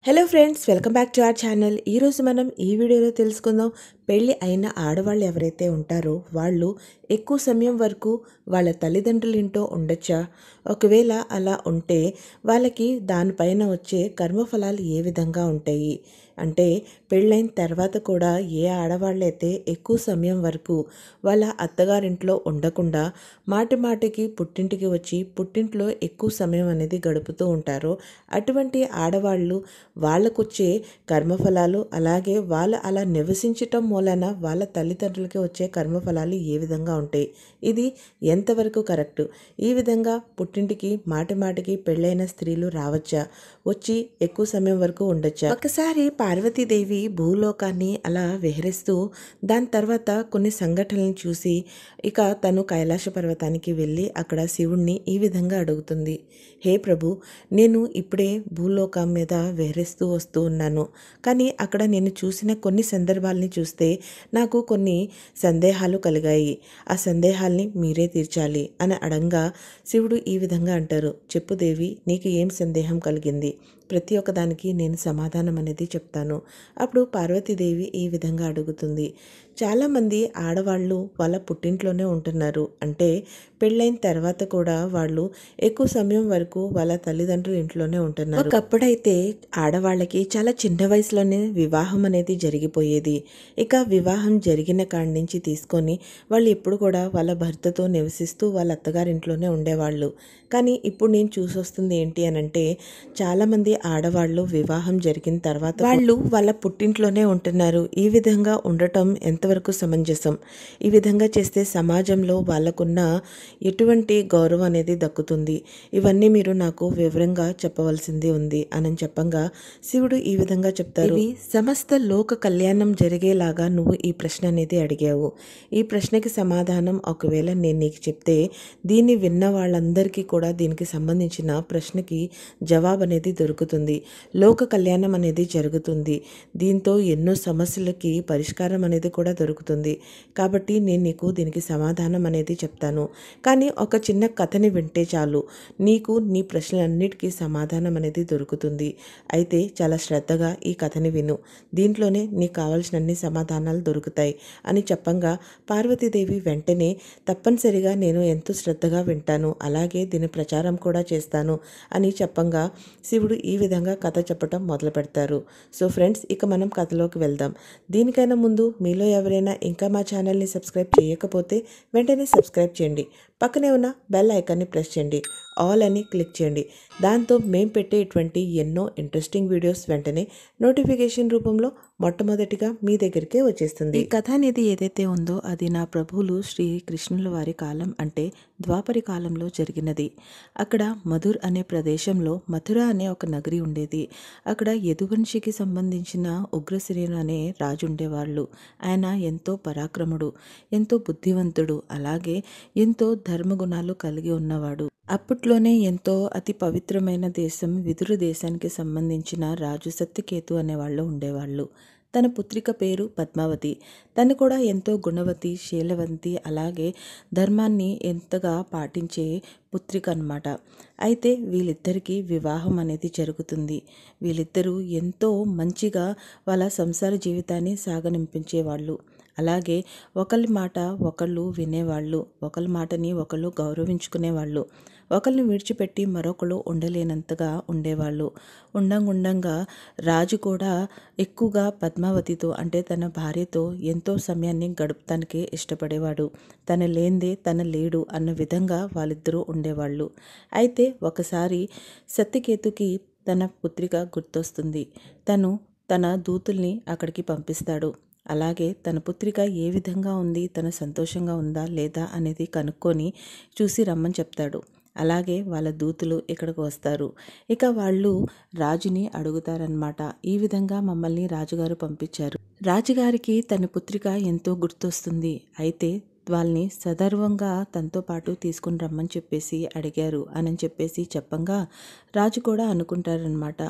Hello friends, welcome back to our channel. ఈరోజు మనం ఈ వీడియోలో తెలుసుకుందాం. పెళ్ళి అయిన ఆడవాళ్ళు ఎవరైతే ఉంటారో వాళ్ళు ఎక్కువ సమయం వరకు వాళ్ళ తల్లిదండ్రుల ఇంట్లో ఉండొచ్చా? ఒకవేళ అలా ఉంటే వాళ్ళకి దానిపైన వచ్చే కర్మఫలాలు ఏ విధంగా ఉంటాయి? అంటే పెళ్ళైన తర్వాత కూడా ఏ ఆడవాళ్ళైతే ఎక్కువ సమయం వరకు వాళ్ళ అత్తగారింట్లో ఉండకుండా మాటి మాటికి పుట్టింటికి వచ్చి పుట్టింట్లో ఎక్కువ సమయం అనేది గడుపుతూ ఉంటారో అటువంటి ఆడవాళ్ళు వాళ్ళకొచ్చే కర్మఫలాలు, అలాగే వాళ్ళు అలా నివసించటం మూలన వాళ్ళ తల్లిదండ్రులకి వచ్చే కర్మఫలాలు ఏ విధంగా ఉంటాయి, ఇది ఎంతవరకు కరెక్ట్? ఈ విధంగా పుట్టింటికి మాటి మాటికి పెళ్ళైన స్త్రీలు రావచ్చా? వచ్చి ఎక్కువ సమయం వరకు ఉండొచ్చా? ఒకసారి పార్వతీదేవి భూలోకాన్ని అలా విహరిస్తూ దాని తర్వాత కొన్ని సంఘటనలను చూసి ఇక తను కైలాస పర్వతానికి వెళ్ళి అక్కడ శివుణ్ణి ఈ విధంగా అడుగుతుంది. హే ప్రభు, నేను ఇప్పుడే భూలోకం మీద విహరిస్తూ వస్తూ ఉన్నాను, కానీ అక్కడ నేను చూసిన కొన్ని సందర్భాలని చూస్తే నాకు కొన్ని సందేహాలు కలిగాయి. ఆ సందేహాల్ని మీరే తీర్చాలి అని అడంగా శివుడు ఈ విధంగా అంటారు. చెప్పు దేవి, నీకు ఏం సందేహం కలిగింది? ప్రతి ఒక్కదానికి నేను సమాధానం అనేది చెప్తాను. అప్పుడు పార్వతీదేవి ఈ విధంగా అడుగుతుంది. చాలామంది ఆడవాళ్ళు వాళ్ళ పుట్టింట్లోనే ఉంటున్నారు, అంటే పెళ్ళైన తర్వాత కూడా వాళ్ళు ఎక్కువ సమయం వరకు వాళ్ళ తల్లిదండ్రుల ఇంట్లోనే ఉంటున్నారు. ఒకప్పుడైతే ఆడవాళ్ళకి చాలా చిన్న వయసులోనే వివాహం అనేది జరిగిపోయేది. ఇక వివాహం జరిగిన కాడి నుంచి తీసుకొని వాళ్ళు ఎప్పుడు కూడా వాళ్ళ భర్తతో నివసిస్తూ వాళ్ళ అత్తగారింట్లోనే ఉండేవాళ్ళు. కానీ ఇప్పుడు నేను చూసొస్తుంది ఏంటి అనంటే, చాలామంది ఆడవాళ్ళు వివాహం జరిగిన తర్వాత వాళ్ళు వాళ్ళ పుట్టింట్లోనే ఉంటున్నారు. ఈ విధంగా ఉండటం ఎంతవరకు సమంజసం? ఈ విధంగా చేస్తే సమాజంలో వాళ్ళకున్న ఎటువంటి గౌరవం అనేది దక్కుతుంది? ఇవన్నీ మీరు నాకు వివరంగా చెప్పవలసింది ఉంది అని చెప్పంగా శివుడు ఈ విధంగా చెప్తారు. సమస్త లోక కళ్యాణం జరిగేలాగా నువ్వు ఈ ప్రశ్న అనేది అడిగావు. ఈ ప్రశ్నకి సమాధానం ఒకవేళ నేను నీకు చెప్తే దీన్ని విన్న వాళ్ళందరికీ కూడా దీనికి సంబంధించిన ప్రశ్నకి జవాబు అనేది దొరుకుతుంది. లోక కళ్యాణం అనేది జరుగుతుంది. దీంతో ఎన్నో సమస్యలకి పరిష్కారం అనేది కూడా దొరుకుతుంది. కాబట్టి నేను నీకు దీనికి సమాధానం అనేది చెప్తాను. కానీ ఒక చిన్న కథని వింటే చాలు, నీకు నీ ప్రశ్నలన్నిటికీ సమాధానం అనేది దొరుకుతుంది. అయితే చాలా శ్రద్ధగా ఈ కథని విను, దీంట్లోనే నీకు కావాల్సిన అన్ని సమాధానాలు దొరుకుతాయి అని చెప్పంగా పార్వతీదేవి వెంటనే తప్పనిసరిగా నేను ఎంతో శ్రద్ధగా వింటాను, అలాగే దీని ప్రచారం కూడా చేస్తాను అని చెప్పంగా శివుడు ఈ విధంగా కథ చెప్పటం మొదలు పెడతారు. సో ఫ్రెండ్స్, ఇక మనం కథలోకి వెళ్దాం. దీనికైనా ముందు మీలో ఎవరైనా ఇంకా మా ఛానల్ని సబ్స్క్రైబ్ చేయకపోతే వెంటనే సబ్స్క్రైబ్ చేయండి. పక్కనే ఉన్న బెల్ ఐకాన్ని ప్రెస్ చేయండి, ఆల్ అని క్లిక్ చేయండి. దాంతో మేము పెట్టేటువంటి ఎన్నో ఇంట్రెస్టింగ్ వీడియోస్ వెంటనే నోటిఫికేషన్ రూపంలో మొట్టమొదటిగా మీ దగ్గరికే వచ్చేస్తుంది. ఈ కథ అనేది ఏదైతే ఉందో అది నా ప్రభువులు శ్రీ కృష్ణుల వారి కాలం, అంటే ద్వాపరి కాలంలో జరిగినది. అక్కడ మధుర్ అనే ప్రదేశంలో మథుర అనే ఒక నగరి ఉండేది. అక్కడ యదువంశికి సంబంధించిన ఉగ్రశ్రేణు అనే రాజు ఉండేవాళ్ళు. ఆయన ఎంతో పరాక్రముడు, ఎంతో బుద్ధివంతుడు, అలాగే ఎంతో ధర్మగుణాలు కలిగి ఉన్నవాడు. అప్పట్లోనే ఎంతో అతి పవిత్రమైన దేశం విదుర దేశానికి సంబంధించిన రాజు సత్యకేతు అనేవాళ్ళు ఉండేవాళ్ళు. తన పుత్రిక పేరు పద్మావతి. తను కూడా ఎంతో గుణవతి, శీలవంతి, అలాగే ధర్మాన్ని ఎంతగా పాటించే పుత్రిక అన్నమాట. అయితే వీళ్ళిద్దరికీ వివాహం అనేది జరుగుతుంది. వీళ్ళిద్దరూ ఎంతో మంచిగా వాళ్ళ సంసార జీవితాన్ని సాగనింపించేవాళ్ళు. అలాగే ఒకళ్ళ మాట ఒకళ్ళు వినేవాళ్ళు, ఒకళ్ళ మాటని ఒకళ్ళు గౌరవించుకునేవాళ్ళు. ఒకరిని విడిచిపెట్టి మరొకరు ఉండలేనంతగా ఉండేవాళ్ళు. ఉండంగా రాజు కూడా ఎక్కువగా పద్మావతితో, అంటే తన భార్యతో ఎంతో సమయాన్ని గడపటానికి ఇష్టపడేవాడు. తన లేందే తన లేడు అన్న విధంగా వాళ్ళిద్దరూ ఉండేవాళ్ళు. అయితే ఒకసారి సత్యకేతుకి తన పుత్రిక గుర్తొస్తుంది. తను తన దూతుల్ని అక్కడికి పంపిస్తాడు. అలాగే తన పుత్రిక ఏ విధంగా ఉంది, తన సంతోషంగా ఉందా లేదా అనేది కనుక్కొని చూసి రమ్మని చెప్తాడు. అలాగే వాళ్ళ దూతులు ఇక్కడికి వస్తారు. ఇక వాళ్ళు రాజుని అడుగుతారనమాట, ఈ విధంగా మమ్మల్ని రాజుగారు పంపించారు. రాజుగారికి తన పుత్రిక ఎంతో గుర్తొస్తుంది. అయితే వాళ్ళని సదర్వంగా తనతో పాటు తీసుకుని రమ్మని చెప్పేసి అడిగారు అని చెప్పేసి చెప్పంగా రాజు కూడా అనుకుంటారనమాట,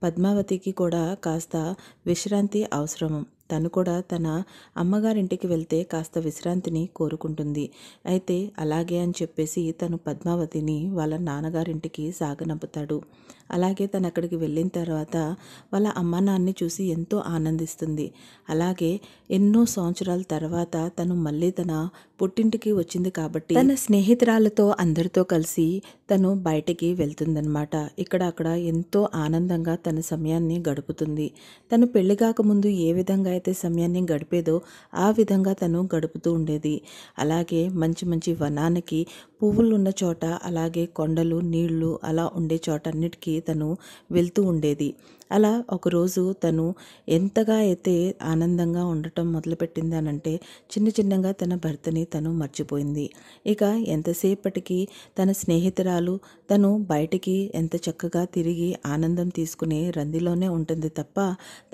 పద్మావతికి కూడా కాస్త విశ్రాంతి అవసరం. తను కూడా తన అమ్మగారింటికి వెళ్తే కాస్త విశ్రాంతిని కోరుకుంటుంది. అయితే అలాగే అని చెప్పేసి తను పద్మావతిని వాళ్ళ నాన్నగారింటికి సాగనంపుతాడు. అలాగే తను అక్కడికి వెళ్ళిన తర్వాత వాళ్ళ అమ్మ నాన్నని చూసి ఎంతో ఆనందిస్తుంది. అలాగే ఎన్నో సంవత్సరాల తర్వాత తను మళ్ళీ తన పుట్టింటికి వచ్చింది కాబట్టి తన స్నేహితురాలతో అందరితో కలిసి తను బయటికి వెళ్తుందనమాట. ఇక్కడ అక్కడ ఎంతో ఆనందంగా తన సమయాన్ని గడుపుతుంది. తను పెళ్లి కాకముందు ఏ విధంగా అయితే సమయాన్ని గడిపేదో ఆ విధంగా తను గడుపుతూ ఉండేది. అలాగే మంచి మంచి వనానికి పువ్వులు ఉన్న చోట, అలాగే కొండలు నీళ్లు అలా ఉండే చోట అన్నిటికీ తను వెళ్తూ ఉండేది. అలా ఒకరోజు తను ఎంతగా అయితే ఆనందంగా ఉండటం మొదలుపెట్టింది అనంటే చిన్న చిన్నగా తన భర్తని తను మర్చిపోయింది. ఇక ఎంతసేపటికి తన స్నేహితురాలు తను బయటికి ఎంత చక్కగా తిరిగి ఆనందం తీసుకునే రందిలోనే ఉంటుంది తప్ప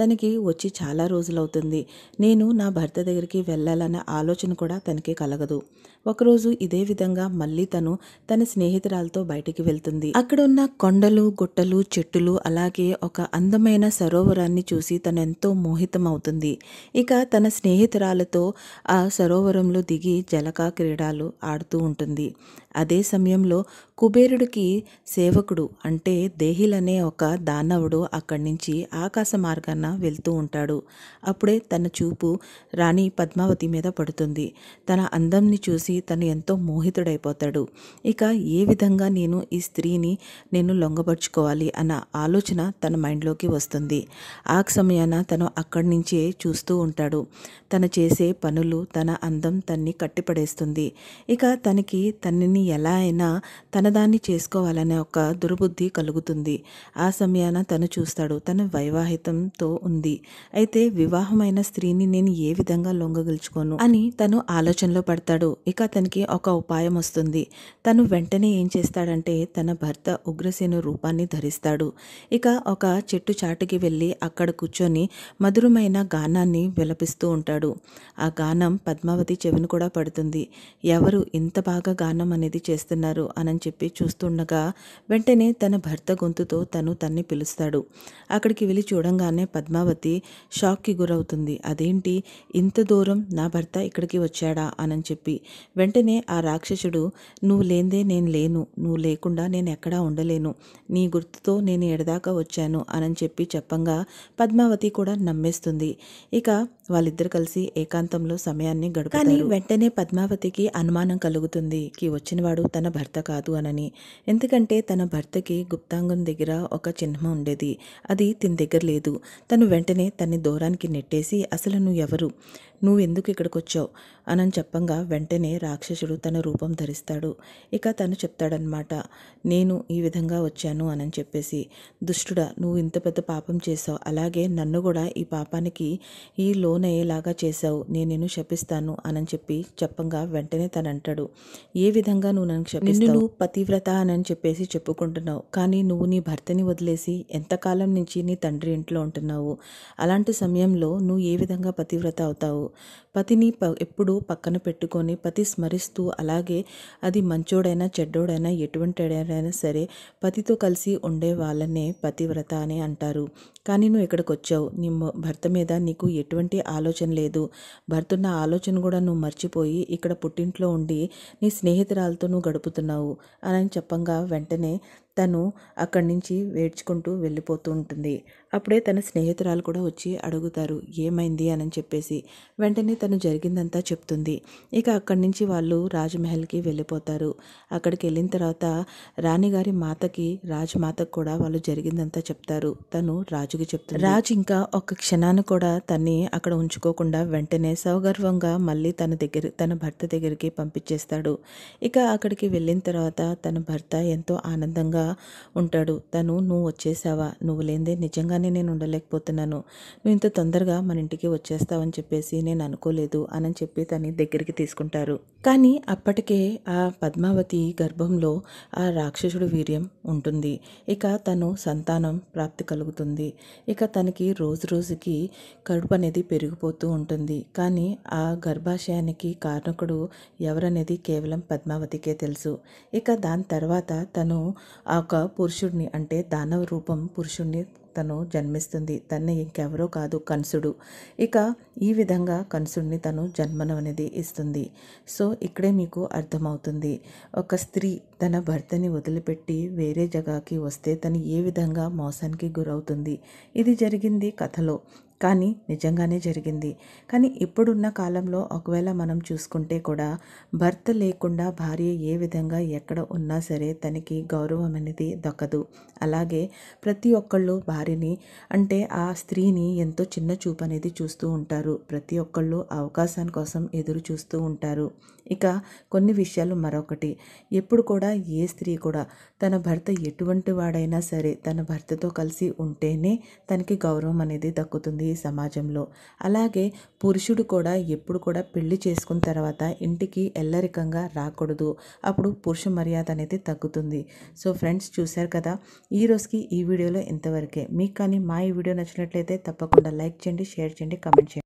తనకి వచ్చి చాలా రోజులవుతుంది. నేను నా భర్త దగ్గరికి వెళ్ళాలన్న ఆలోచన కూడా తనకి కలగదు. ఒకరోజు ఇదే విధంగా మళ్ళీ తను తన స్నేహితురాలతో బయటికి వెళ్తుంది. అక్కడ ఉన్న కొండలు గుట్టలు చెట్టులు అలాగే ఒక అందమైన సరోవరాన్ని చూసి తను ఎంతో మోహితం అవుతుంది. ఇక తన స్నేహితురాలతో ఆ సరోవరంలో దిగి జలకా క్రీడలు ఆడుతూ ఉంటుంది. అదే సమయంలో కుబేరుడికి సేవకుడు అంటే దేహిల్ అనే ఒక దానవుడు అక్కడి నుంచి ఆకాశ మార్గాన వెళ్తూ ఉంటాడు. అప్పుడే తన చూపు రాణి పద్మావతి మీద పడుతుంది. తన అందంని చూసి తను ఎంతో మోహితుడైపోతాడు. ఇక ఏ విధంగా నేను ఈ స్త్రీని నేను లొంగపరుచుకోవాలి అన్న ఆలోచన తన మైండ్లోకి వస్తుంది. ఆ సమయాన తను అక్కడి నుంచే చూస్తూ ఉంటాడు. తను చేసే పనులు తన అందం తన్ని కట్టిపడేస్తుంది. ఇక తనని ఎలా అయినా తనదాన్ని చేసుకోవాలనే ఒక దుర్బుద్ధి కలుగుతుంది. ఆ సమయాన తను చూస్తాడు తను వైవాహితంతో ఉంది. అయితే వివాహమైన స్త్రీని నేను ఏ విధంగా లొంగగలుచుకోను అని తను ఆలోచనలో పడతాడు. ఇక తనకి ఒక ఉపాయం వస్తుంది. తను వెంటనే ఏం చేస్తాడంటే తన భర్త ఉగ్రసేను రూపాన్ని ధరిస్తాడు. ఇక ఒక చెట్టు చాటుకి వెళ్ళి అక్కడ కూర్చొని మధురమైన గానాన్ని విలపిస్తూ ఉంటాడు. ఆ గానం పద్మావతి చెవిని కూడా పడుతుంది. ఎవరు ఇంత బాగా గానం అనేది చేస్తున్నారు అని చెప్పి చూస్తుండగా వెంటనే తన భర్త గొంతుతో తన్ని పిలుస్తాడు. అక్కడికి వెళ్ళి చూడంగానే పద్మావతి షాక్కి గురవుతుంది. అదేంటి ఇంత దూరం నా భర్త ఇక్కడికి వచ్చాడా అని చెప్పి వెంటనే ఆ రాక్షసుడు నువ్వు లేందే నేను లేను, నువ్వు లేకుండా నేను ఎక్కడా ఉండలేను, నీ గుర్తుతో నేను ఎడదాకా వచ్చాను అని చెప్పి చెప్పంగా పద్మావతి కూడా నమ్మేస్తుంది. ఇక వాళ్ళిద్దరు కలిసి ఏకాంతంలో సమయాన్ని గడుపుతారు. కానీ వెంటనే పద్మావతికి అనుమానం కలుగుతుంది వచ్చినవాడు తన భర్త కాదు అనని. ఎందుకంటే తన భర్తకి గుప్తాంగం దగ్గర ఒక చిహ్నం ఉండేది, అది తిన దగ్గర లేదు. తను వెంటనే తన్ని దూరానికి నెట్టేసి అసలు నువ్వు ఎవరు, నువ్వు ఎందుకు ఇక్కడికి వచ్చావు అని చెప్పంగా వెంటనే రాక్షసుడు తన రూపం ధరిస్తాడు. ఇక తను చెప్తాడనమాట, నేను ఈ విధంగా వచ్చాను అని చెప్పేసి, దుష్టుడా నువ్వు ఇంత పెద్ద పాపం చేసావు, అలాగే నన్ను కూడా ఈ పాపానికి ఈ లోనయ్యేలాగా చేశావు, నేను నిన్ను శపిస్తాను అని చెప్పంగా వెంటనే తను అంటాడు, ఏ విధంగా నువ్వు నన్ను శపిస్తావు, నువ్వు పతివ్రత అని చెప్పేసి చెప్పుకుంటున్నావు, కానీ నువ్వు నీ భర్తని వదిలేసి ఎంతకాలం నుంచి నీ తండ్రి ఇంట్లో ఉంటున్నావు, అలాంటి సమయంలో నువ్వు ఏ విధంగా పతివ్రత అవుతావు? పతిని ఎప్పుడూ పక్కన పెట్టుకొని పతి స్మరిస్తూ, అలాగే అది మంచోడైనా చెడ్డోడైనా ఎటువంటిడైనా సరే పతితో కలిసి ఉండే వాళ్ళనే పతివ్రత అని అంటారు. కానీ నువ్వు ఇక్కడికి వచ్చావు, నీ భర్త మీద నీకు ఎటువంటి ఆలోచన లేదు, భర్తున్న ఆలోచన కూడా నువ్వు మర్చిపోయి ఇక్కడ పుట్టింట్లో ఉండి నీ స్నేహితురాలతో నువ్వు గడుపుతున్నావు అని చెప్పంగా వెంటనే తను అక్కడి నుంచి వేడ్చుకుంటూ వెళ్ళిపోతూ ఉంటుంది. అప్పుడే తన స్నేహితురాలు కూడా వచ్చి అడుగుతారు ఏమైంది అని చెప్పేసి. వెంటనే తను జరిగిందంతా చెప్తుంది. ఇక అక్కడి నుంచి వాళ్ళు రాజమహల్కి వెళ్ళిపోతారు. అక్కడికి వెళ్ళిన తర్వాత రాణిగారి మాతకి రాజమాతకు కూడా వాళ్ళు జరిగిందంతా చెప్తారు. తను రాజుకి చెప్తుంది. రాజు ఇంకా ఒక క్షణాన్ని కూడా తన్ని అక్కడ ఉంచుకోకుండా వెంటనే సౌగర్వంగా మళ్ళీ తన భర్త దగ్గరికి పంపించేస్తాడు. ఇక అక్కడికి వెళ్ళిన తర్వాత తన భర్త ఎంతో ఆనందంగా ఉంటాడు. నువ్వు వచ్చేసావా, నువ్వు లేదే నిజంగానే నేను ఉండలేకపోతున్నాను, నువ్వు ఇంత తొందరగా మన ఇంటికి వచ్చేస్తావని చెప్పేసి నేను అనుకోలేదు అని చెప్పి తన దగ్గరికి తీసుకుంటారు. కానీ అప్పటికే ఆ పద్మావతి గర్భంలో ఆ రాక్షసుడు వీర్యం ఉంటుంది. ఇక తను సంతానం ప్రాప్తి కలుగుతుంది. ఇక తనకి రోజు రోజుకి కడుపు అనేది పెరిగిపోతూ ఉంటుంది. కానీ ఆ గర్భాశయానికి కారణకుడు ఎవరనేది కేవలం పద్మావతికే తెలుసు. ఇక దాని తర్వాత తను ఆ ఒక పురుషుడిని అంటే దానవ రూపం పురుషుడిని తను జన్మిస్తుంది. తను ఇంకెవరో కాదు, కంసుడు. ఇక ఈ విధంగా కంసుడిని తను జన్మను అనేది ఇస్తుంది. సో ఇక్కడే మీకు అర్థమవుతుంది, ఒక స్త్రీ తన భర్తని వదిలిపెట్టి వేరే జగాకి వస్తే తను ఏ విధంగా మోసానికి గురవుతుంది. ఇది జరిగింది కథలో, కానీ నిజంగానే జరిగింది. కానీ ఇప్పుడున్న కాలంలో ఒకవేళ మనం చూసుకుంటే కూడా భర్త లేకుండా భార్య ఏ విధంగా ఎక్కడ ఉన్నా సరే తనకి గౌరవం అనేది దక్కదు. అలాగే ప్రతి ఒక్కళ్ళు భార్యని అంటే ఆ స్త్రీని ఎంతో చిన్న చూపు అనేది చూస్తూ ఉంటారు. ప్రతి ఒక్కళ్ళు అవకాశం కోసం ఎదురు చూస్తూ ఉంటారు. ఇక కొన్ని విషయాలు మరొకటి, ఎప్పుడు కూడా ఏ స్త్రీ కూడా తన భర్త ఎటువంటి వాడైనా సరే తన భర్తతో కలిసి ఉంటేనే తనకి గౌరవం అనేది దక్కుతుంది ఈ సమాజంలో. అలాగే పురుషుడు కూడా ఎప్పుడు కూడా పెళ్లి చేసుకున్న తర్వాత ఇంటికి ఎల్లరికంగా రాకూడదు. అప్పుడు పురుష మర్యాద అనేది తగ్గుతుంది. సో ఫ్రెండ్స్, చూశారు కదా, ఈ రోజుకి ఈ వీడియోలో ఇంతవరకే. మీకు కానీ మా ఈ వీడియో నచ్చినట్లయితే తప్పకుండా లైక్ చేయండి, షేర్ చేయండి, కామెంట్ చేయండి.